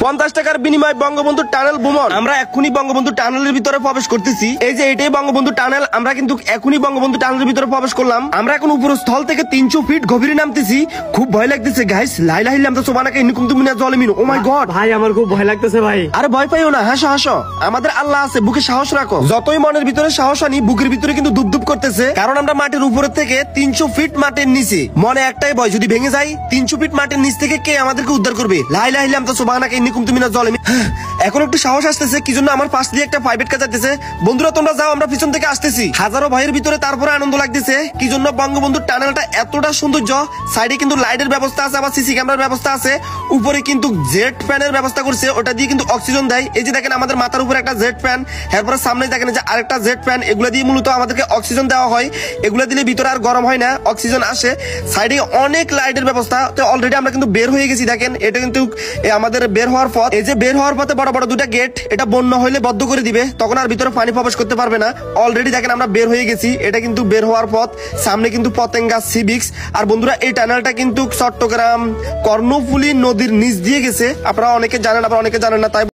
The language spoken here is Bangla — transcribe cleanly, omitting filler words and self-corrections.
50 টাকার বিনিময়ে বঙ্গবন্ধু টানেল ভ্রমণ। আমরা এখনই বঙ্গবন্ধু টানেলের ভিতরে প্রবেশ করতেছি। এই যে এটাই বঙ্গবন্ধু টানেল। আমরা কিন্তু এখনই বঙ্গবন্ধু টানেলের ভিতরে প্রবেশ করলাম। আমরা এখন উপর স্থল থেকে 300 ফিট গভীরে নামতেছি। খুব ভয় লাগতেছে গাইস। লা ইলাহা ইল্লাল্লাহ সুবহানাকা ইন্নী কুনতু মিনাজ জালিমিন। ও মাই গড ভাই আমার খুব ভয় লাগতেছে ভাই। আরে ভয় পাইও না, হাসো হাসো, আমাদের আল্লাহ আছে, বুকে সাহস রাখো। যতই মনের ভিতরে সাহস আনি, বুকের ভিতরে কিন্তু দুপ করতেছে, কারণ আমরা মাটির উপরে থেকে 300 ফিট মাটির নিচে। মনে একটাই ভয়, যদি ভেঙে যাই 300 ফিট মাটির নিচ থেকে কে আমাদেরকে উদ্ধার করবে? লা ইলাহা ইল্লাল্লাহ সুবহানাকা ইন্নী কুনতু মিনাজ জালিমিন। এখন একটু সাহস আসতেছে, কি জন্য আমার পাশ দিয়ে একটা প্রাইভেট কার যাচ্ছে। বন্ধুরা তোমরা যাও, আমরা পিছন থেকে আসতেছি। হাজারো ভয়ের ভিতরে তারপরে আনন্দ লাগতেছে। কি জন্য? বঙ্গবন্ধু টানেলটা এতটা সৌন্দর্য। সাইডে কিন্তু লাইটের ব্যবস্থা আছে, আবার সিসি ক্যামেরার ব্যবস্থা আছে। উপরে কিন্তু জেট ফ্যানের ব্যবস্থা করছে, ওটা দিয়ে কিন্তু অক্সিজেন দেয়। এই যে দেখেন আমাদের মাথার উপরে একটা জেট ফ্যান, এরপরে সামনে দেখেন যে আরেকটা জেট ফ্যান। এগুলো দিয়ে মূলত আমাদেরকে অক্সিজেন দেওয়া হয়। এগুলো দিলে ভিতরে আর গরম হয় না, অক্সিজেন আসে। সাইডে অনেক লাইটের ব্যবস্থা। তো অলরেডি আমরা কিন্তু বের হয়ে গেছি। দেখেন এটা কিন্তু আমাদের বের হওয়ার পথ। এই যে বের হওয়ার পথে বড় বড় দুটা গেট, এটা বন্যা হইলে বদ্ধ করে দিবে, তখন আর ভিতরে পানি প্রবেশ করতে পারবে না। অলরেডি দেখেন আমরা বের হয়ে গেছি। এটা কিন্তু বের হওয়ার পথ। সামনে কিন্তু পতেঙ্গা সি বিচ। আর বন্ধুরা এই টানেলটা কিন্তু চট্টগ্রাম কর্ণফুলী নদীর নিচ দিয়ে গেছে। আপনারা অনেকে জানেন, আবার অনেকে জানেন না, তাই